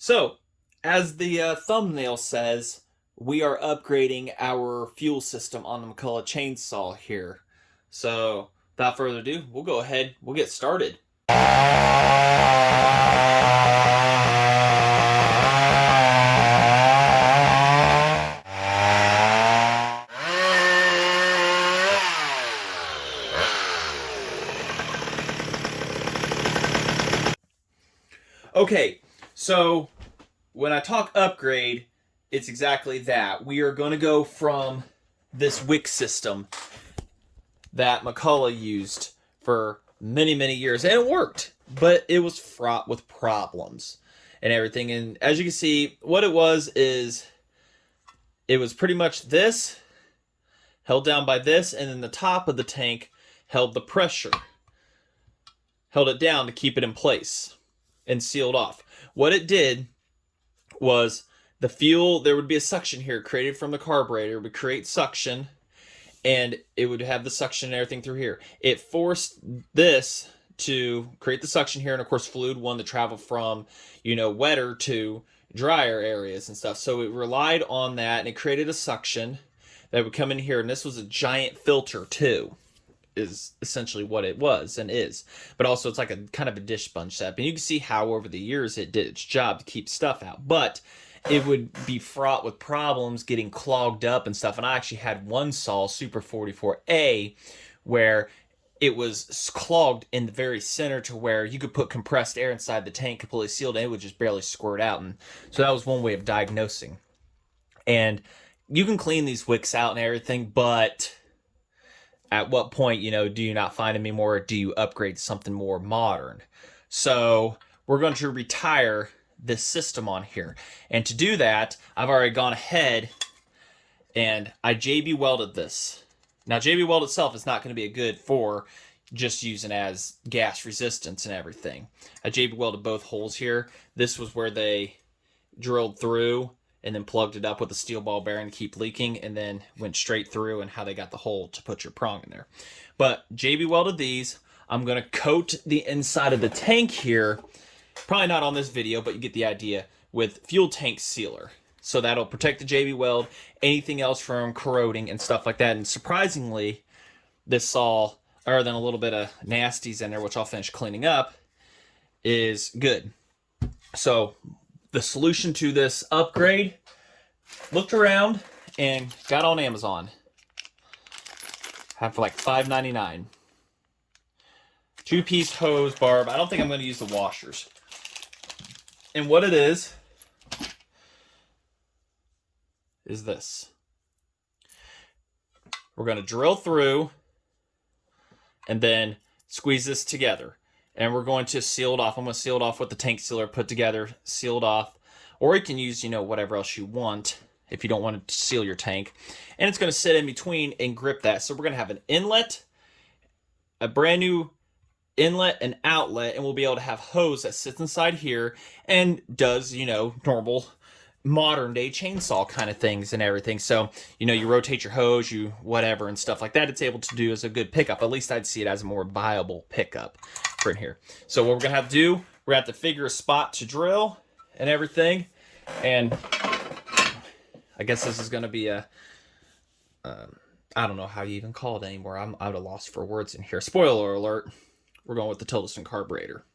So, as the thumbnail says, we are upgrading our fuel system on the McCulloch chainsaw here. So, without further ado, we'll go ahead, we'll get started. Okay, so when I talk upgrade, it's exactly that. We are going to go from this Wick system that McCulloch used for many, many years, and it worked, but it was fraught with problems and everything. And as you can see, what it was is it was pretty much this held down by this, and then the top of the tank held the pressure, held it down to keep it in place and sealed off. What it did was the fuel, there would be a suction here created from the carburetor. It would create suction, and it would have the suction and everything through here. It forced this to create the suction here, and of course fluid wanted to travel from, wetter to drier areas and stuff. So it relied on that, and it created a suction that would come in here, and this was a giant filter too, is essentially what it was and is. But also it's like a kind of a dish sponge setup, and you can see how over the years it did its job to keep stuff out. But it would be fraught with problems, getting clogged up and stuff. And I actually had one saw, Super 44A, where it was clogged in the very center to where you could put compressed air inside the tank completely sealed, and it would just barely squirt out. And so that was one way of diagnosing. And you can clean these wicks out and everything, but at what point, do you not find them anymore, or do you upgrade to something more modern? So we're going to retire this system on here. And to do that, I've already gone ahead and I JB welded this. Now, JB weld itself is not going to be good for just using as gas resistance and everything. I JB welded both holes here. This was where they drilled through and then plugged it up with a steel ball bearing to keep leaking, and then went straight through, and how they got the hole to put your prong in there. But JB welded these. I'm going to coat the inside of the tank here, probably not on this video, but you get the idea, with fuel tank sealer. So that'll protect the JB weld, anything else from corroding and stuff like that. And surprisingly, this saw, other than a little bit of nasties in there, which I'll finish cleaning up, is good. So the solution to this upgrade, looked around and got on Amazon. Had for like $5.99. 2-piece hose barb. I don't think I'm going to use the washers. And what it is this. We're going to drill through and then squeeze this together. And we're going to seal it off. I'm going to seal it off with the tank sealer put together, sealed off. Or you can use, whatever else you want if you don't want to seal your tank. And it's going to sit in between and grip that. So we're going to have an inlet, a brand new inlet and outlet, and we'll be able to have hose that sits inside here and does, normal modern day chainsaw kind of things and everything. So, you rotate your hose, you whatever and stuff like that. It's able to do as a good pickup. At least I'd see it as a more viable pickup for in here. So what we're going to have to do, we're going to have to figure a spot to drill and everything. And I guess this is going to be a, I don't know how you even call it anymore. I'm at a loss for words in here. Spoiler alert. We're going with the Tilderson carburetor.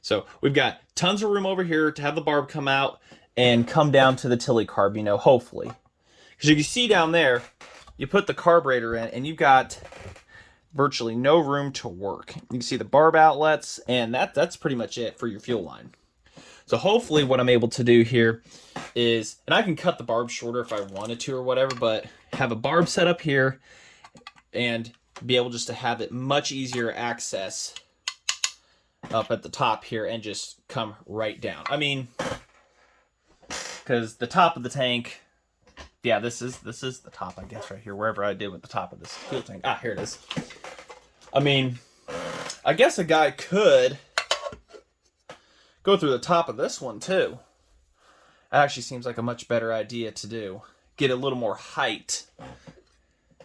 So we've got tons of room over here to have the barb come out and come down to the Tilly carb, hopefully. Because you can see down there, you put the carburetor in and you've got virtually no room to work. You can see the barb outlets, and that's pretty much it for your fuel line. So hopefully what I'm able to do here is, and I can cut the barb shorter if I wanted to or whatever, but have a barb set up here and be able just to have it much easier access up at the top here and just come right down. I mean, because the top of the tank, yeah, this is the top, I guess, right here, wherever I did with the top of this fuel tank. Ah, here it is. I mean, I guess a guy could go through the top of this one too. That actually seems like a much better idea to do. Get a little more height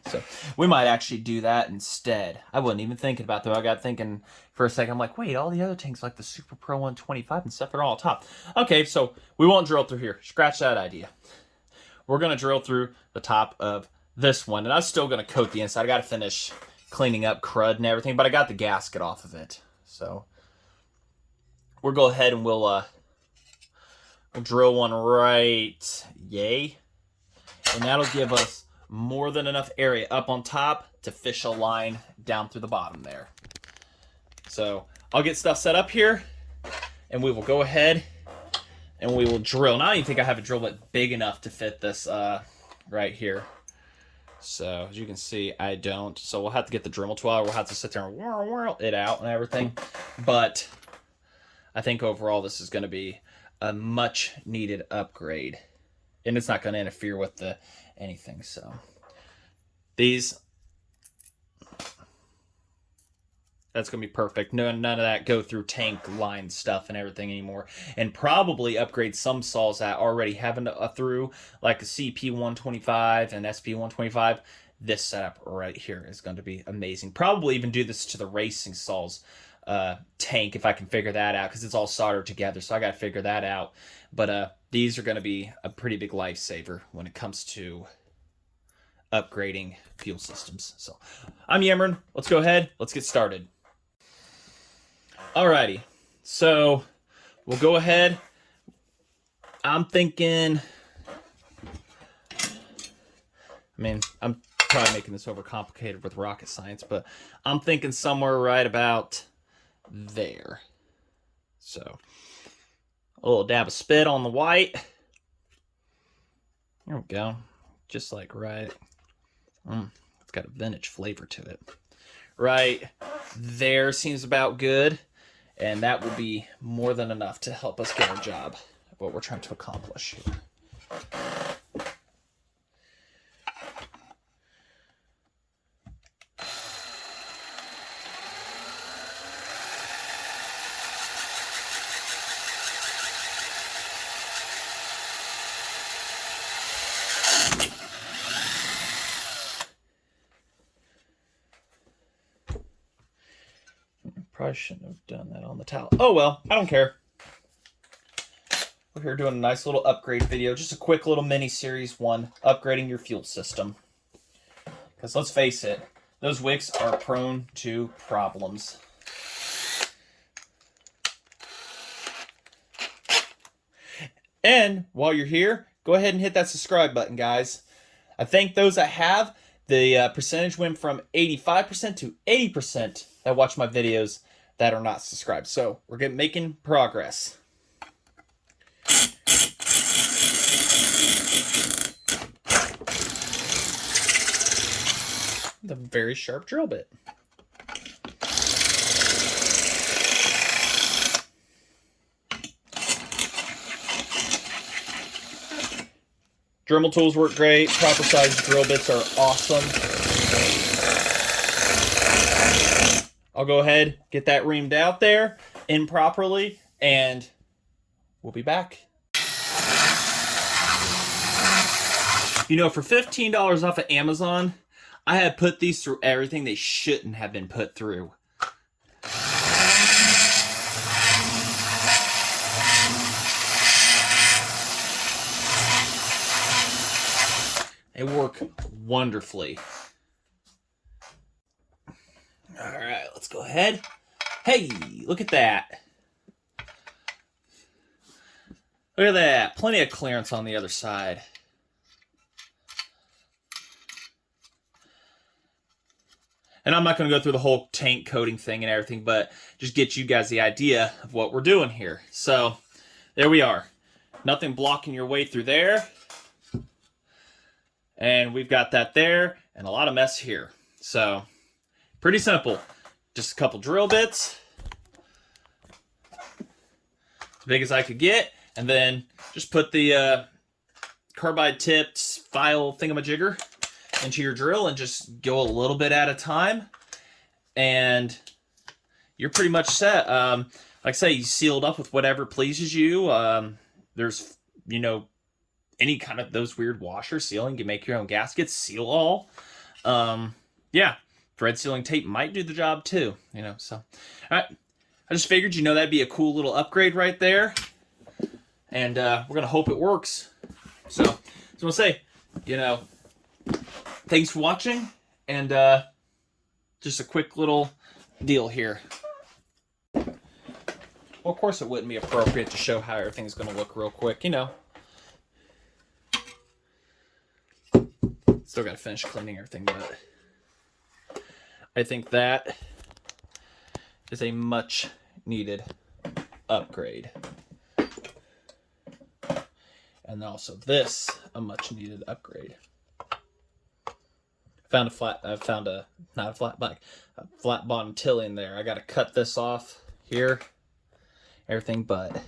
So we might actually do that instead. I wasn't even thinking about that. I got thinking for a second. I'm like, wait, all the other tanks like the Super Pro 125 and stuff, they're all top. Okay, so we won't drill through here. Scratch that idea. We're going to drill through the top of this one. And I'm still going to coat the inside. I got to finish cleaning up crud and everything, but I got the gasket off of it. So we'll go ahead and we'll drill one right, yay. And that'll give us more than enough area up on top to fish a line down through the bottom there. So I'll get stuff set up here, and we will go ahead and we will drill. Now I don't even think I have a drill bit big enough to fit this right here. So as you can see, I don't. So we'll have to get the Dremel tool. We'll have to sit there and whirl it out and everything. But I think overall this is going to be a much needed upgrade. And it's not going to interfere with the anything. So these, that's going to be perfect. None of that go through tank line stuff and everything anymore. And probably upgrade some saws that already have a through, like a CP125 and SP125. This setup right here is going to be amazing. Probably even do this to the racing saws tank if I can figure that out, because it's all soldered together. So I got to figure that out. But these are going to be a pretty big lifesaver when it comes to upgrading fuel systems. So I'm Yammering. Let's go ahead. Let's get started. Alrighty. So we'll go ahead. I'm thinking, I'm probably making this overcomplicated with rocket science, but I'm thinking somewhere right about there. So a little dab of spit on the white. There we go. Just like right. It's got a vintage flavor to it. Right there seems about good. And that will be more than enough to help us get our job of what we're trying to accomplish here. Probably shouldn't have done that on the towel. Oh well, I don't care. We're here doing a nice little upgrade video. Just a quick little mini series one, upgrading your fuel system. Because let's face it, those wicks are prone to problems. And while you're here, go ahead and hit that subscribe button, guys. I think those that have, the percentage went from 85% to 80% that watch my videos that are not subscribed. So we're making progress. The very sharp drill bit. Dremel tools work great. Proper size drill bits are awesome. I'll go ahead, get that reamed out there in properly, and we'll be back. You know, for $15 off of Amazon, I have put these through everything they shouldn't have been put through. They work wonderfully. All right, let's go ahead. Hey, look at that. Look at that. Plenty of clearance on the other side. And I'm not going to go through the whole tank coating thing and everything, but just get you guys the idea of what we're doing here. So, there we are. Nothing blocking your way through there. And we've got that there, and a lot of mess here. So, pretty simple. Just a couple drill bits. As big as I could get. And then just put the carbide tipped file thingamajigger into your drill and just go a little bit at a time. And you're pretty much set. Like I say, you sealed up with whatever pleases you. There's, you know, any kind of those weird washer sealing. You can make your own gaskets, seal all. Yeah, thread sealing tape might do the job too, you know, so. All right, I just figured, you know, that'd be a cool little upgrade right there. And we're going to hope it works. So, I was going to say, you know, thanks for watching, and just a quick little deal here. Well, of course it wouldn't be appropriate to show how everything's going to look real quick, you know. Still got to finish cleaning everything, but I think that is a much needed upgrade. And also this, a much needed upgrade. Not a flat bottom tilly in there. I got to cut this off here, everything, but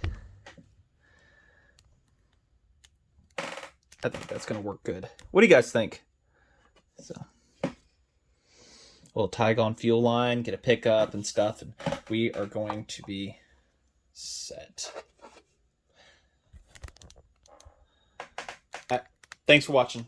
I think that's going to work good. What do you guys think? So, a little Tygon fuel line, get a pickup and stuff, and we are going to be set. Thanks for watching.